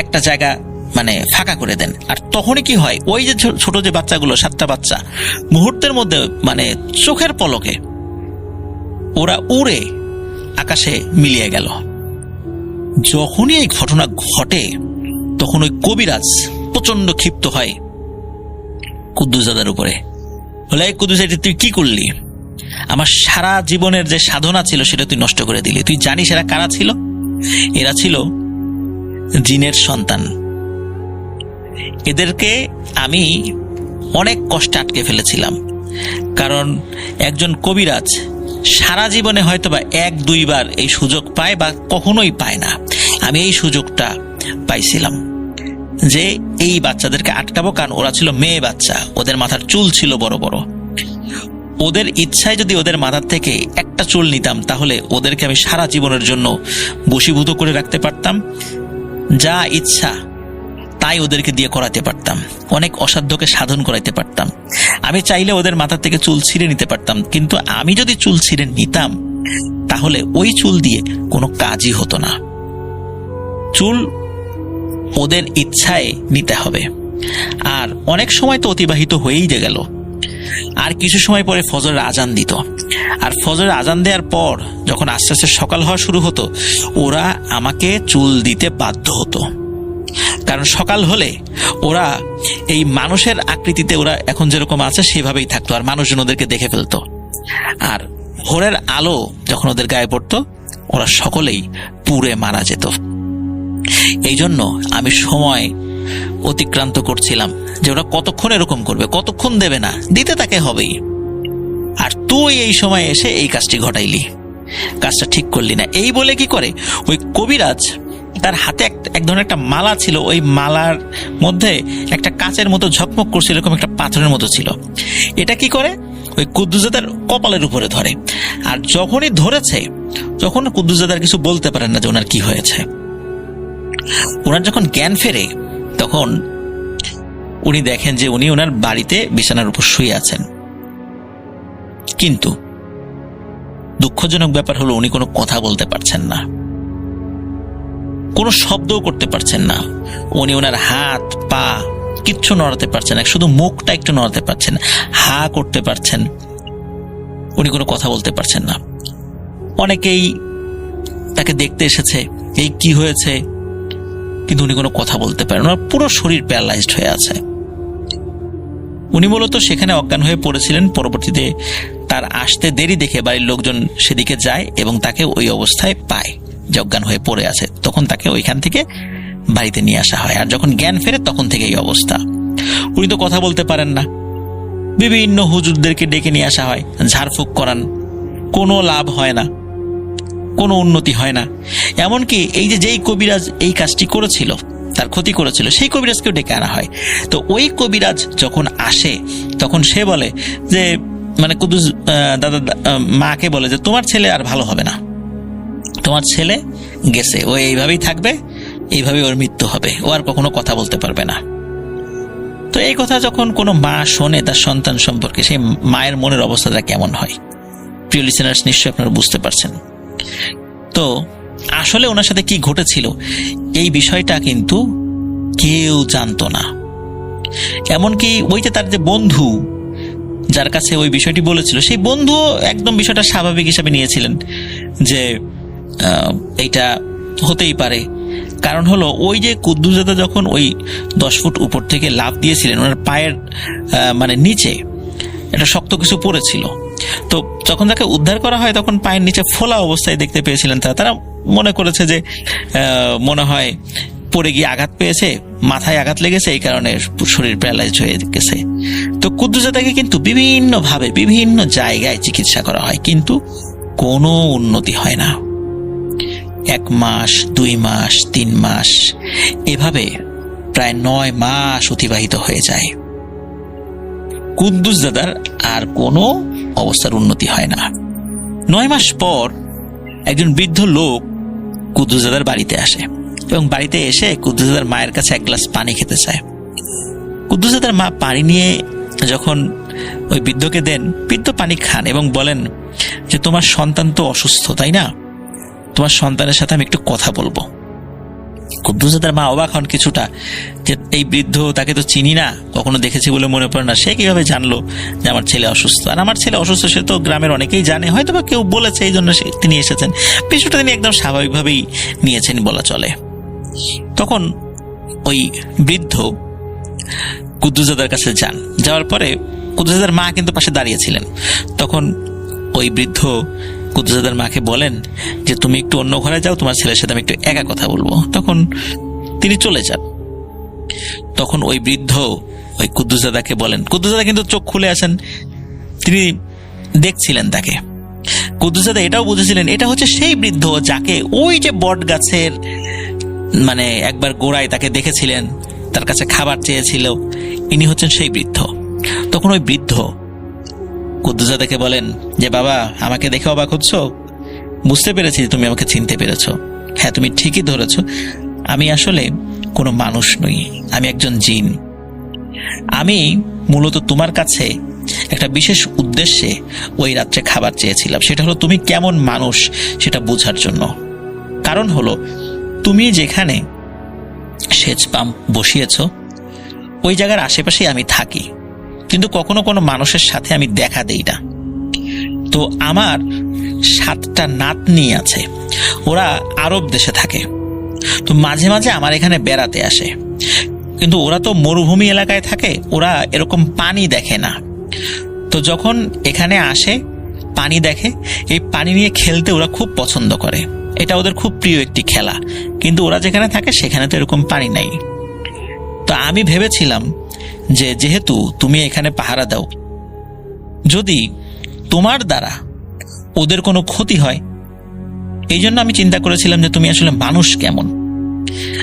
একটা জায়গা মানে ফাঁকা করে দেন। আর তখনই কি হয়, ওই যে ছোট যে বাচ্চাগুলো, 7টা বাচ্চা, মুহূর্তের মধ্যে মানে চোখের পলকে ওরা উড়ে আকাশে মিলিয়ে গেল। যখনই এই ঘটনা ঘটে তখন ওই কবিরাজ প্রচন্ড ক্ষিপ্ত হয় কুদ্দুস দাদার উপরে। বলে, কুদ্দুস, এটা তুই কি করলি? আমার সারা জীবনের যে সাধনা ছিল সেটা তুই নষ্ট করে দিলি। তুই জানিস এরা কারা ছিল? এরা ছিল জিনের সন্তান। এদেরকে আমি অনেক কষ্টে আটকে ফেলেছিলাম, কারণ একজন কবিরাজ সারা জীবনে হয়তোবা 1-2 বার এই সুযোগ পায় বা কখনোই পায় না। আমি এই সুযোগটা পাইছিলাম যে এই বাচ্চাদেরকে আটকাবো, কারণ ওরা ছিল মেয়ে বাচ্চা, ওদের মাথার চুল ছিল বড় বড়। ওদের ইচ্ছায় যদি ওদের মাথার থেকে একটা চুল নিতাম তাহলে ওদেরকে আমি সারা জীবনের জন্য বশীভূত করে রাখতে পারতাম। যা ইচ্ছা তাই ওদেরকে দিয়ে করাতে পারতাম, অনেক অসাধ্যকে সাধন করাইতে পারতাম। আমি চাইলে ওদের মাথার থেকে চুল ছিঁড়ে নিতে পারতাম, কিন্তু আমি যদি চুল ছিঁড়ে নিতাম তাহলে ওই চুল দিয়ে কোনো কাজই হতো না। চুল ওদের ইচ্ছায় নিতে হবে। আর অনেক সময় তো অতিবাহিত হয়েই গেল, আর কিছু সময় পরে ফজরের আজান দিত। আর ফজরের আজান দেওয়ার পর যখন আস্তে আস্তে সকাল হওয়া শুরু হতো, ওরা আমাকে চুল দিতে বাধ্য হতো। কারণ সকাল হলে ওরা এই মানুষের আকৃতিতে, ওরা এখন যেরকম আছে সেভাবেই থাকতো, আর মানুষজন ওদেরকে দেখে ফেলতো। আর ভোরের আলো যখন ওদের গায়ে পড়তো, ওরা সকলেই পুড়ে মারা যেত। এই জন্য আমি সময় অতিক্রান্ত করছিলাম যে ওরা কতক্ষণ এরকম করবে, কতক্ষণ দেবে না, দিতে তাকে হবেই। আর তুই এই সময় এসে এই কাজটি ঘটাইলি, কাজটা ঠিক করলি না। এই বলে কি করে, ওই কবিরাজ তার হাতে এক ধরনের একটা মালা ছিল, ওই মালার মধ্যে একটা কাচের মতো ঝকমক করছিল, এরকম একটা পাথরের মতো ছিল। এটা কি করে, ওই কুদ্দুস দাদার কপালের উপরে ধরে। আর যখনই ধরেছে, তখন কুদ্দুস দাদার কিছু বলতে পারেন না যে ওনার কি হয়েছে। ওনার যখন জ্ঞান ফেরে তখন উনি দেখেন যে উনি ওনার বাড়িতে বিছানার উপর শুয়ে আছেন, কিন্তু দুঃখজনক ব্যাপার হলো উনি কোনো কথা বলতে পারছেন না, কোনো শব্দও করতে পারছেন না। উনি ওনার হাত পা কিচ্ছু নড়াতে পারছেন না, শুধু মুখটা একটু নড়াতে পারছেন, হা করতে পারছেন, উনি কোনো কথা বলতে পারছেন না। অনেকেই তাকে দেখতে এসেছে, এই কি হয়েছে, কিন্তু উনি কোনো কথা বলতে পারেন না, পুরো শরীর প্যারালাইজড হয়ে আছে। উনি মূলত সেখানে অজ্ঞান হয়ে পড়েছিলেন। পরবর্তীতে তার আসতে দেরি দেখে বাড়ির লোকজন সেদিকে যায় এবং তাকে ওই অবস্থায় পায় যে অজ্ঞান হয়ে পড়ে আছে। তখন তাকে ওইখান থেকে বাড়িতে নিয়ে আসা হয়। আর যখন জ্ঞান ফেরে তখন থেকে এই অবস্থা। উনি তো কথা বলতে পারেন না, বিভিন্ন হুজুরদেরকে ডেকে নিয়ে আসা হয়, ঝাড়ফুঁক করান, কোনো লাভ হয় না, কোনো উন্নতি হয় না। এমনকি এই যেই কবিরাজ এই কাজটি করেছিল, তার ক্ষতি করেছিল, সেই কবিরাজকেও ডেকে আনা হয়। তো ওই কবিরাজ যখন আসে তখন সে বলে যে, মানে কুদ্দুস দাদা মাকে বলে যে তোমার ছেলে আর ভালো হবে না, তোমার ছেলে গেছে, ও এইভাবেই থাকবে, এইভাবেই ওর মৃত্যু হবে, ও আর কখনো কথা বলতে পারবে না। তো এই কথা যখন কোনো মা শোনে তার সন্তান সম্পর্কে, সেই মায়ের মনের অবস্থাটা কেমন হয়, প্রিয় লিসেনার্স, নিশ্চয়ই আপনারা বুঝতে পারছেন। তো আসলে ওনার সাথে কি ঘটেছিল এই বিষয়টা কিন্তু কেউ জানতো না। এমনকি ওই যে তার যে বন্ধু যার কাছে ওই বিষয়টি বলেছিল, সেই বন্ধু একদম বিষয়টা স্বাভাবিক হিসাবে নিয়েছিলেন যে এইটা হতেই পারে। কারণ হলো ওই যে কুদ্দুস দাদা যখন ওই 10 ফুট উপর থেকে লাফ দিয়েছিলেন, ওনার পায়ের মানে নিচে একটা শক্ত কিছু পড়েছিল। তো যখন তাকে উদ্ধার করা হয় তখন পায়ের নিচে ফোলা অবস্থায় দেখতে পেয়েছিলেন। তারা মনে করেছে যে মনে হয় পড়ে গিয়ে আঘাত পেয়েছে, মাথায় আঘাত লেগেছে, এই কারণে শরীর প্যারালাইজড হয়ে গেছে। তো কুদ্দুস দাদাকে কিন্তু বিভিন্নভাবে বিভিন্ন জায়গায় চিকিৎসা করা হয়, কিন্তু কোনো উন্নতি হয় না। 1 মাস, 2 মাস, 3 মাস, এভাবে প্রায় 9 মাস অতিবাহিত হয়ে যায়। কুদ্দুস দাদার আর কোনো অবস্থার উন্নতি হয় না। 9 মাস পর একজন বৃদ্ধ লোক কুদ্দুস দাদার বাড়িতে আসে এবং বাড়িতে এসে কুদ্দুস দাদার মায়ের কাছে 1 গ্লাস পানি খেতে চায়। কুদ্দুস দাদার মা পানি নিয়ে যখন ওই বৃদ্ধকে দেন, বৃদ্ধ পানি খান এবং বলেন যে তোমার সন্তান তো অসুস্থ, তাই না? তোমার সন্তানের সাথে আমি একটু কথা বলবো। কুদ্দুসদার মা অবাক হন কিছুটা, যে এই বৃদ্ধ, তাকে তো চিনি না, কখনো দেখেছি বলে মনে পড়ে না, সে কিভাবে জানলো যে আমার ছেলে অসুস্থ? আর আমার ছেলে অসুস্থ সে তো গ্রামের অনেকেই জানে, হয়তো বা কেউ বলেছে এই জন্য তিনি এসেছেন। বিষয়টা তিনি একদম স্বাভাবিকভাবেই নিয়েছেন বলা চলে। তখন ওই বৃদ্ধ কুদ্দুসদার কাছে যান, যাওয়ার পরে কুদ্দুসদার মা কিন্তু পাশে দাঁড়িয়েছিলেন। তখন ওই বৃদ্ধ কুদ্দুসদার মাকে বলেন যে তুমি একটু অন্য ঘরে যাও, তোমার ছেলের সাথে আমি একটু একা কথা বলবো। তখন তিনি চলে যান। তখন ওই বৃদ্ধ ওই কুদ্দুসদাকে বলেন, কুদ্দুসদাদা কিন্তু চোখ খুলে আসেন, তিনি দেখছিলেন তাকে। কুদ্দুসদাদা এটাও বুঝেছিলেন এটা হচ্ছে সেই বৃদ্ধ যাকে ওই যে বট গাছের মানে একবার গোড়ায় তাকে দেখেছিলেন, তার কাছে খাবার চেয়েছিল, ইনি হচ্ছেন সেই বৃদ্ধ। তখন ওই বৃদ্ধ কুদ্দুসদাদাকে বলেন যে বাবা, আমাকে দেখে অবাক হচ্ছ? বুঝতে পেরেছি তুমি আমাকে চিনতে পেরেছো। হ্যাঁ, তুমি ঠিকই ধরেছো, আমি আসলে কোনো মানুষ নই, আমি একজন জিন। আমি মূলত তোমার কাছে একটা বিশেষ উদ্দেশ্যে ওই রাত্রে খাবার চেয়েছিলাম, সেটা হলো তুমি কেমন মানুষ সেটা বোঝার জন্য। কারণ হলো তুমি যেখানে সেচ পাম্প বসিয়েছ ওই জায়গার আশেপাশেই আমি থাকি, কিন্তু কখনো কোনো মানুষের সাথে আমি দেখা দেই না। তো আমার 7টা নাতনি আছে, ওরা আরব দেশে থাকে, তো মাঝে মাঝে আমার এখানে বেড়াতে আসে, কিন্তু ওরা তো মরুভূমি এলাকায় থাকে, ওরা এরকম পানি দেখে না। তো যখন এখানে আসে পানি দেখে, এই পানি নিয়ে খেলতে ওরা খুব পছন্দ করে, এটা ওদের খুব প্রিয় একটি খেলা। কিন্তু ওরা যেখানে থাকে সেখানে তো এরকম পানি নাই। তো আমি ভেবেছিলাম যে যেহেতু তুমি এখানে পাহারা দাও, যদি তোমার দ্বারা ওদের কোনো ক্ষতি হয়, এই জন্য আমি চিন্তা করেছিলাম যে তুমি আসলে মানুষ কেমন।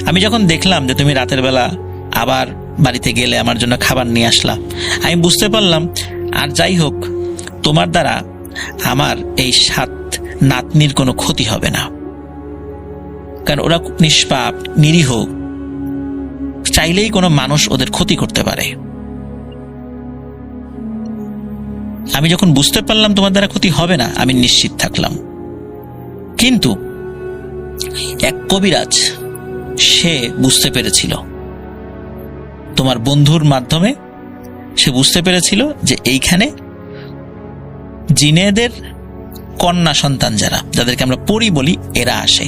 আমি যখন দেখলাম যে তুমি রাতের বেলা আবার বাড়িতে গেলে আমার জন্য খাবার নিয়ে আসলা, আমি বুঝতে পারলাম আর যাই হোক তোমার দ্বারা আমার এই 7 নাতনির কোনো ক্ষতি হবে না, কারণ ওরা খুব নিষ্পাপ নিরীহ, চাইলেই কোনো মানুষ ওদের ক্ষতি করতে পারে। আমি যখন বুঝতে পারলাম তোমার দ্বারা ক্ষতি হবে না, আমি নিশ্চিত থাকলাম। কিন্তু এক কবিরাজ সে বুঝতে পেরেছিল, তোমার বন্ধুর মাধ্যমে সে বুঝতে পেরেছিল যে এইখানে জিনেদের কন্যা সন্তান যাদেরকে আমরা পরী বলি, এরা আসে।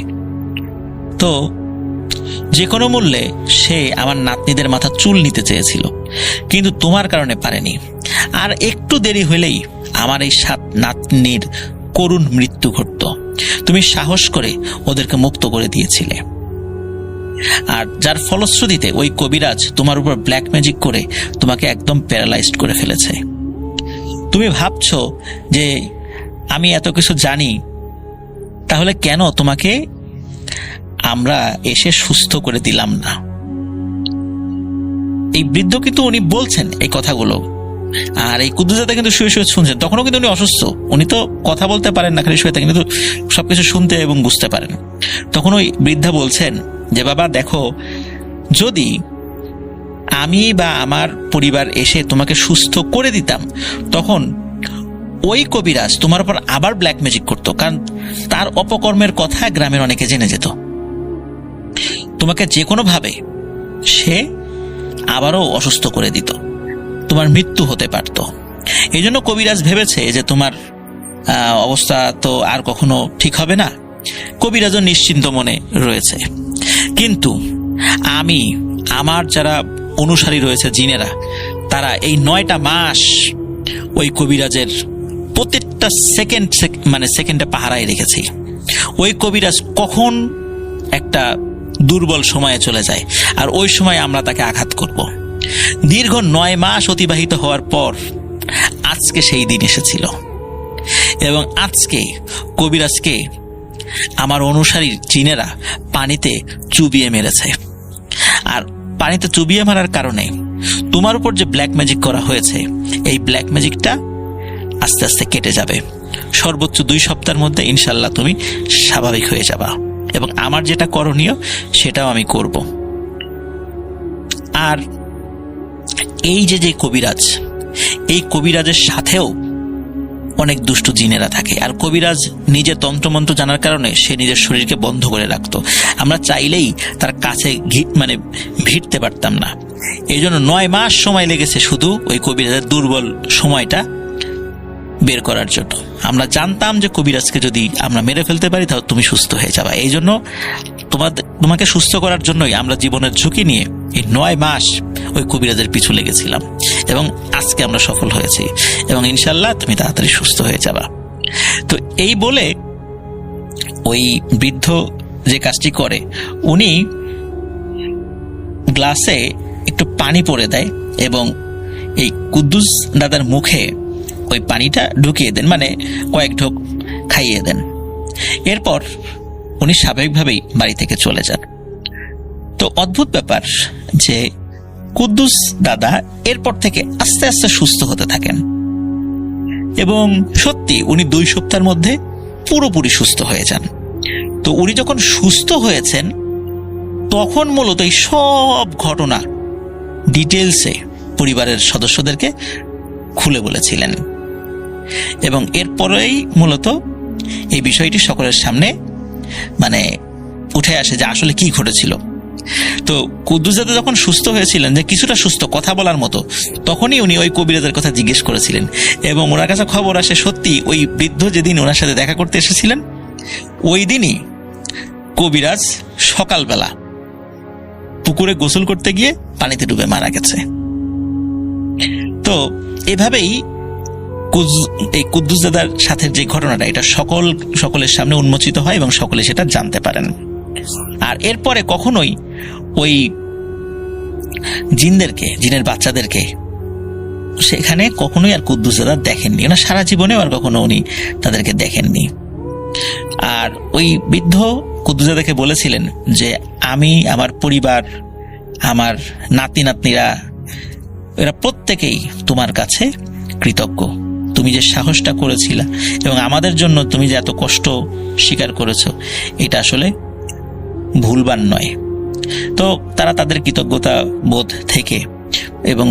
তো যে কোনো মূল্যে সে আমার নাতনিদের মাথা চুল নিতে চেয়েছিল, কিন্তু তোমার কারণে পারেনি। আর একটু দেরি হলেই আমার এই 7 নাতনির করুণ মৃত্যু ঘটত। তুমি সাহস করে ওদেরকে মুক্ত করে দিয়েছিলে, আর যার ফলশ্রুতিতে ওই কবিরাজ তোমার উপর ব্ল্যাক ম্যাজিক করে তোমাকে একদম প্যারালাইজড করে ফেলেছে। তুমি ভাবছো যে আমি এত কিছু জানি, তাহলে কেন তোমাকে আমরা এসে সুস্থ করে দিলাম না? এই বৃদ্ধ কিন্তু উনি বলছেন এই কথাগুলো, আর এই কুদ্দুসদাদা কিন্তু শুয়ে শুয়ে শুনছেন। তখনও কিন্তু উনি অসুস্থ, উনি তো কথা বলতে পারেন না, খালি শুয়ে থাকেন, কিন্তু সবকিছু শুনতে এবং বুঝতে পারেন। তখন ওই বৃদ্ধা বলছেন যে বাবা দেখো, যদি আমি বা আমার পরিবার এসে তোমাকে সুস্থ করে দিতাম, তখন ওই কবিরাজ তোমার উপর আবার ব্ল্যাক ম্যাজিক করতো, কারণ তার অপকর্মের কথা গ্রামের অনেকে জেনে যেত। তোমাকে যে কোনো ভাবে সে আবারও অসুস্থ করে দিত, তোমার মৃত্যু হতে পারত। এই জন্য কবিরাজ ভেবেছে যে তোমার অবস্থা তো আর কখনো ঠিক হবে না, কবিরাজও নিশ্চিন্ত মনে রয়েছে। কিন্তু আমি, আমার যারা অনুসারী রয়েছে জিনেরা, তারা এই 9টা মাস ওই কবিরাজের প্রত্যেকটা সেকেন্ডে পাহারায় রেখেছি। ওই কবিরাজ কখন একটা দুর্বল সময়ে চলে যায়, আর ওই সময় আমরা তাকে আঘাত করব। দীর্ঘ 9 মাস অতিবাহিত হওয়ার পর আজকে সেই দিন এসেছিল, এবং আজকে কবিরাজকে আমার অনুসারী জিনেরা পানিতে চুবিয়ে মেরেছে। আর পানিতে চুবিয়ে মারার কারণে তোমার উপর যে ব্ল্যাক ম্যাজিক করা হয়েছে, এই ব্ল্যাক ম্যাজিকটা আস্তে আস্তে কেটে যাবে। সর্বোচ্চ 2 সপ্তাহের মধ্যে ইনশাল্লাহ তুমি স্বাভাবিক হয়ে যাবা, এবং আমার যেটা করণীয় সেটাও আমি করব। আর এই যে কবিরাজ, এই কবিরাজের সাথেও অনেক দুষ্ট জিনেরা থাকে। আর কবিরাজ নিজে তন্ত্রমন্ত্র জানার কারণে সে নিজের শরীরকে বন্ধ করে রাখতো। আমরা চাইলেই তার কাছে ভিড়তে পারতাম না। এই জন্য 9 মাস সময় লেগেছে শুধু ওই কবিরাজের দুর্বল সময়টা বের করার জন্য। আমরা জানতাম যে কবিরাজকে যদি আমরা মেরে ফেলতে পারি তাহলে তুমি সুস্থ হয়ে যাবা। এই জন্য তোমাকে সুস্থ করার জন্যই আমরা জীবনের ঝুঁকি নিয়ে এই 9 মাস ওই কবিরাজের পিছু লেগেছিলাম, এবং আজকে আমরা সফল হয়েছি, এবং ইনশাল্লাহ তুমি তাড়াতাড়ি সুস্থ হয়ে যাবা। তো এই বলে ওই বৃদ্ধ যে কাজটি করে, উনি গ্লাসে একটু পানি পরে দেয় এবং এই কুদ্দুস দাদার মুখে ওই পানিটা ঢুকিয়ে দেন, মানে কয়েক ঢোক খাইয়ে দেন। এরপর উনি স্বাভাবিকভাবেই বাড়ি থেকে চলে যান। তো অদ্ভুত ব্যাপার যে কুদ্দুস দাদা এরপর থেকে আস্তে আস্তে সুস্থ হতে থাকেন, এবং সত্যি উনি 2 সপ্তাহের মধ্যে পুরোপুরি সুস্থ হয়ে যান। তো উনি যখন সুস্থ হয়েছেন তখন মূলত এই সব ঘটনা ডিটেলসে পরিবারের সদস্যদেরকে খুলে বলেছিলেন, এবং এরপরেই মূলত এই বিষয়টি সকলের সামনে মানে উঠে আসে যে আসলে কি ঘটেছিল। তো কুদ্দুস দাদা যখন সুস্থ হয়েছিলেন, যে কিছুটা সুস্থ, কথা বলার মতো, তখনই উনি ওই কবিরাজের কথা জিজ্ঞেস করেছিলেন, এবং ওনার কাছে খবর আসে সত্যি ওই বৃদ্ধ যেদিন ওনার সাথে দেখা করতে এসেছিলেন ওই দিনই কবিরাজ সকালবেলা পুকুরে গোসল করতে গিয়ে পানিতে ডুবে মারা গেছে। তো এভাবেই এই কুদ্দুস দাদার সাথে যে ঘটনাটা, এটা সকলের সামনে উন্মোচিত হয় এবং সকলে সেটা জানতে পারেন। আর এরপরে কখনোই ওই জিনের বাচ্চাদেরকে সেখানে কখনোই আর কুদ্দুস দাদা দেখেননি, ওনার সারা জীবনেও আর কখনো উনি তাদেরকে দেখেননি। আর ওই বৃদ্ধ কুদ্দুস দাদাকে বলেছিলেন যে আমি, আমার পরিবার, আমার নাতি নাতনিরা, এরা প্রত্যেকেই তোমার কাছে কৃতজ্ঞ। তুমি যে সাহসটা করেছিলে এবং আমাদের জন্য তুমি যে এত কষ্ট স্বীকার করেছো, এটা আসলে ভুলবার নয়। তো তারা তাদের কৃতজ্ঞতা বোধ থেকে এবং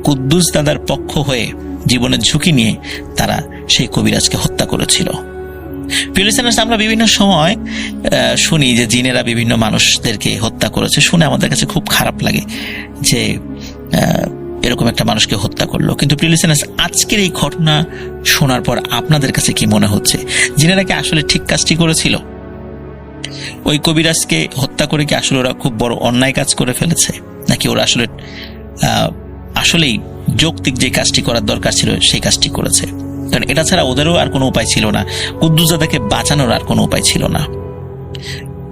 কুদ্দুস দাদার পক্ষ হয়ে জীবনের ঝুঁকি নিয়ে তারা সেই কবিরাজকে হত্যা করেছিল। প্রিয় লিসেনার্স, আমরা বিভিন্ন সময় শুনি যে জিনেরা বিভিন্ন মানুষদেরকে হত্যা করেছে। শুনে আমাদের কাছে খুব খারাপ লাগে যে এরকম একটা মানুষকে হত্যা করলো। কিন্তু প্রিয় লিসেনার্স, আজকের এই ঘটনা শোনার পর আপনাদের কাছে কি মনে হচ্ছে? জিনেরা কি আসলে ঠিক কাজটি করেছিল? ওই কবিরাজকে হত্যা করে কি আসলে ওরা খুব বড় অন্যায় কাজ করে ফেলেছে, নাকি ওরা আসলেই যৌক্তিক যে কাজটি করার দরকার ছিল সেই কাজটি করেছে? কারণ এটা ছাড়া ওদেরও আর কোনো উপায় ছিল না, কুদ্দুস দাদাকে বাঁচানোর আর কোনো উপায় ছিল না।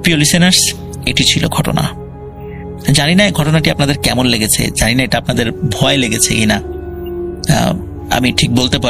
প্রিয় লিসেনার্স, এটি ছিল ঘটনা। জানি না এই ঘটনাটি আপনাদের কেমন লেগেছে, জানি না এটা আপনাদের ভয় লেগেছে কিনা, আমি ঠিক বলতে পারবো